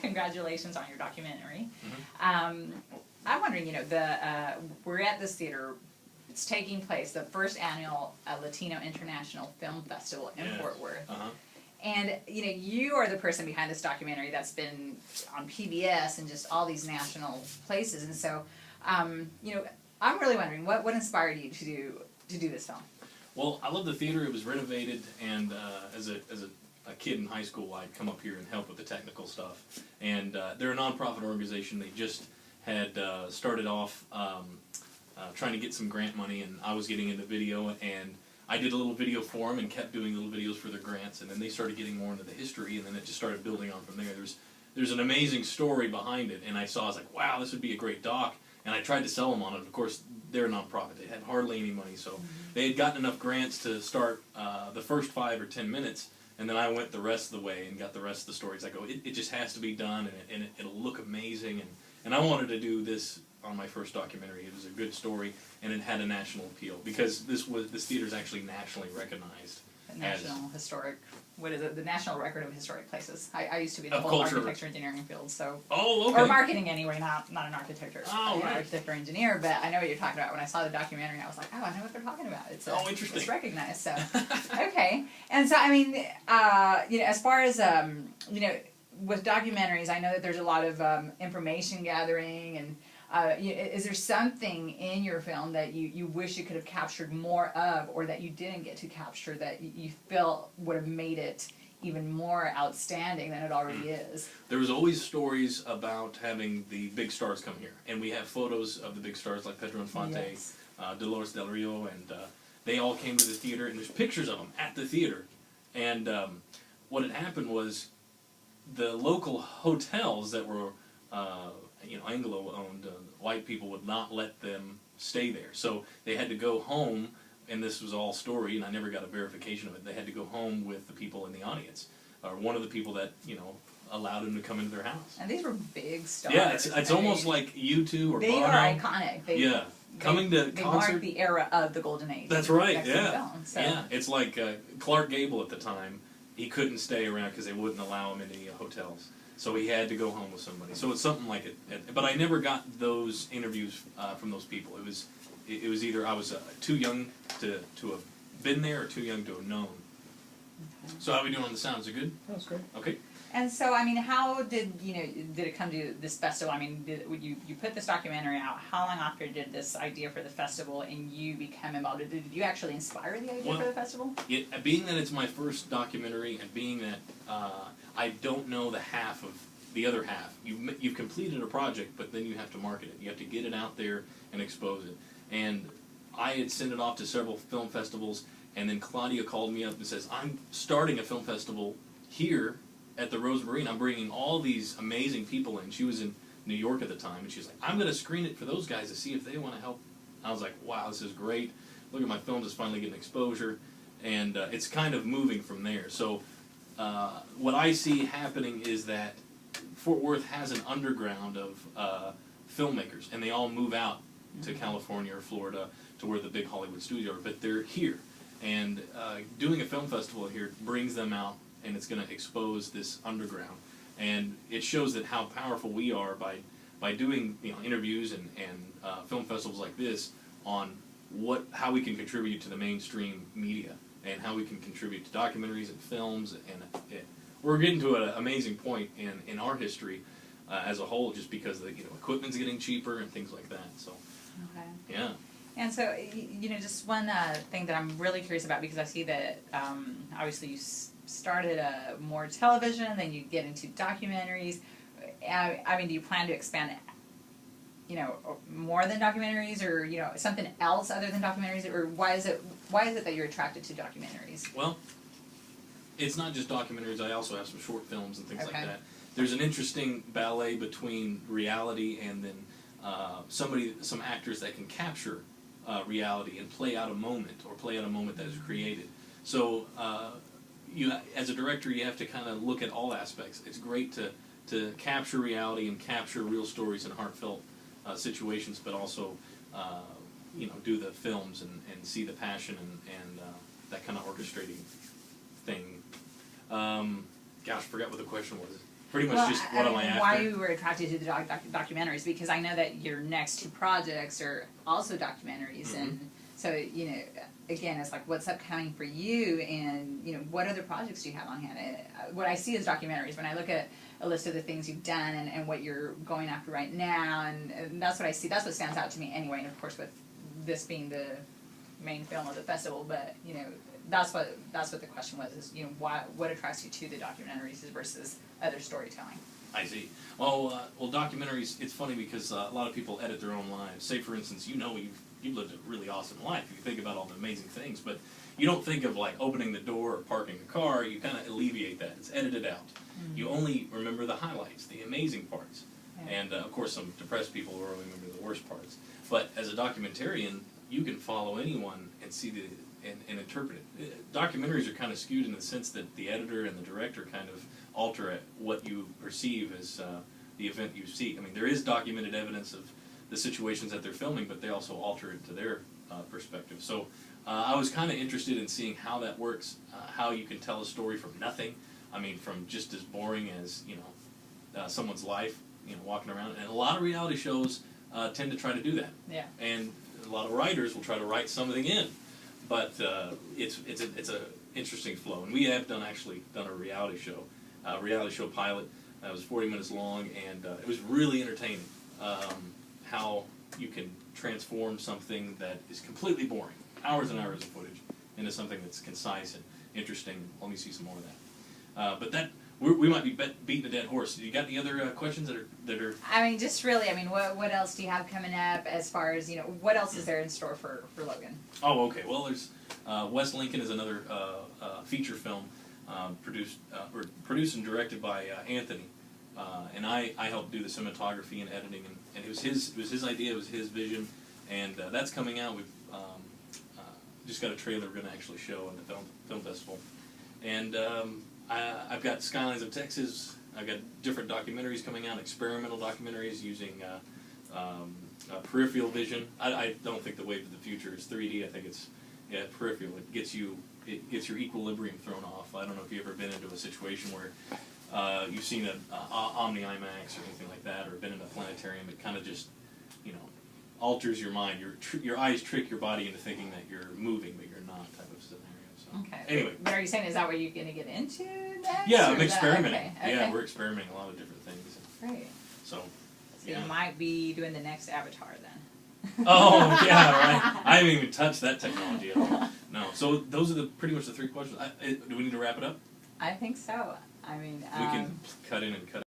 congratulations on your documentary. Mm-hmm. I'm wondering, you know, we're at this theater. It's taking place, the first annual Latino International Film Festival in Fort Worth. And, you know, you are the person behind this documentary that's been on PBS and just all these national places. And so, you know, I'm really wondering, what inspired you to do this film? Well, I love the theater. It was renovated, and as a kid in high school, I'd come up here and help with the technical stuff. And they're a nonprofit organization. They just had started off trying to get some grant money, and I was getting into video, and I did a little video for them and kept doing little videos for their grants, and then they started getting more into the history, and then it just started building on from there. There's an amazing story behind it, and I was like, wow, this would be a great doc, and I tried to sell them on it. Of course, they're a nonprofit. They had hardly any money, so they had gotten enough grants to start the first 5 or 10 minutes, and then I went the rest of the way and got the rest of the stories. I go, it just has to be done, and it'll look amazing, and I wanted to do this on my first documentary. It was a good story, and it had a national appeal because this theater is actually nationally recognized. National Historic, what is it? The National Record of Historic Places. I used to be in the whole architecture engineering field, so or marketing anyway, not an architect or architect or engineer. But I know what you're talking about. When I saw the documentary, I was like, oh, I know what they're talking about. It's interesting. It's recognized. So okay, and so I mean, you know, as far as you know, with documentaries, I know that there's a lot of information gathering and. Is there something in your film that you wish you could have captured more of, or that you didn't get to capture that you feel would have made it even more outstanding than it already is? There was always stories about having the big stars come here, and we have photos of the big stars like Pedro Infante, Dolores Del Rio, and they all came to the theater, and there's pictures of them at the theater. And what had happened was the local hotels that were you know, Anglo-owned, white people would not let them stay there. So they had to go home, and this was all story, and I never got a verification of it. They had to go home with the people in the audience, or one of the people that, you know, allowed them to come into their house. And these were big stars. Yeah, it's almost like U2 or Bono. They are iconic. Coming to they concert. Marked the era of the golden age. That's right, film, so. Yeah, it's like Clark Gable at the time, he couldn't stay around because they wouldn't allow him in any hotels. So he had to go home with somebody. So it's something like it. But I never got those interviews from those people. It was either I was too young to have been there or too young to have known. Okay. So how are we doing on the sound? Is it good? That's good. Okay. And so, I mean, how did it come to this festival? I mean, you put this documentary out. How long after did this idea for the festival and you become involved? Did you actually inspire the idea for the festival? Being that it's my first documentary, and being that I don't know the other half. You've completed a project, but then you have to market it. You have to get it out there and expose it. And I had sent it off to several film festivals, and then Claudia called me up and says, I'm starting a film festival here at the Rose Marine. I'm bringing all these amazing people in. She was in New York at the time, and she's like, I'm going to screen it for those guys to see if they want to help. I was like, wow, this is great. Look at my films, it's finally getting exposure. And it's kind of moving from there. So what I see happening is that Fort Worth has an underground of filmmakers, and they all move out to California or Florida to where the big Hollywood studios are, but they're here. And doing a film festival here brings them out, and it's going to expose this underground. And it shows that how powerful we are by doing interviews and film festivals like this on how we can contribute to the mainstream media and how we can contribute to documentaries and films. And we're getting to an amazing point in our history as a whole, just because the equipment's getting cheaper and things like that. So, yeah. And so, just one thing that I'm really curious about, because I see that obviously you started more television, then you get into documentaries. I mean, do you plan to expand more than documentaries, or something else other than documentaries, or why is it that you're attracted to documentaries? Well, it's not just documentaries. I also have some short films and things like that. There's an interesting ballet between reality and then some actors that can capture reality and play out a moment, or play out a moment that is created. So as a director, you have to kind of look at all aspects. It's great to capture reality and capture real stories and heartfelt situations, but also do the films and see the passion and that kind of orchestrating thing. Gosh, forgot what the question was. pretty much just what am I after. Why you were attracted to the documentaries, because I know that your next 2 projects are also documentaries, and so, again, it's like, what's upcoming for you, and, what other projects do you have on hand? What I see is documentaries. When I look at a list of the things you've done and what you're going after right now, and that's what I see. That's what stands out to me anyway, and of course with this being the main film of the festival, but, that's what the question was, is, what attracts you to the documentaries versus other storytelling? I see. Well, documentaries, it's funny because a lot of people edit their own lives. Say, for instance, you've lived a really awesome life. You think about all the amazing things, but you don't think of, like, opening the door or parking the car. You kind of alleviate that. It's edited out. You only remember the highlights, the amazing parts. Yeah. And, of course, some depressed people will only remember the worst parts. But as a documentarian, you can follow anyone and see and interpret it. Documentaries are kind of skewed in the sense that the editor and the director kind of alter what you perceive as the event you see. I mean, there is documented evidence of the situations that they're filming, but they also alter it to their perspective. So I was kind of interested in seeing how that works, how you can tell a story from nothing. I mean, from just as boring as, someone's life, walking around. And a lot of reality shows tend to try to do that. Yeah. And a lot of writers will try to write something in. But it's a interesting flow. And we have done a reality show pilot that was 40 minutes long, and it was really entertaining. How you can transform something that is completely boring, hours and hours of footage, into something that's concise and interesting. Let me see some more of that. But we might be beating a dead horse. You got any other questions that are? I mean, just really. I mean, what else do you have coming up as far as what else is there in store for Logan? Oh, okay. Well, there's West Lincoln is another feature film produced and directed by Anthony. And I helped do the cinematography and editing, and it was his idea, it was his vision, and that's coming out. We've just got a trailer we're going to actually show at the film festival, and I've got Skylines of Texas. I've got different documentaries coming out, experimental documentaries using peripheral vision. I don't think the wave of the future is 3D. I think it's peripheral. It gets your equilibrium thrown off. I don't know if you've ever been into a situation where you've seen an Omni IMAX or anything like that, or been in a planetarium. It kind of just, alters your mind. Your eyes trick your body into thinking that you're moving, but you're not, type of scenario. So, okay. Anyway. But are you saying, is that what you're going to get into next? Yeah, I'm experimenting. Okay. Yeah, we're experimenting a lot of different things. Great. So you might be doing the next Avatar then. Oh, yeah, right. I haven't even touched that technology at all. No. So those are pretty much the 3 questions. Do we need to wrap it up? I think so. I mean, we can cut in and cut out.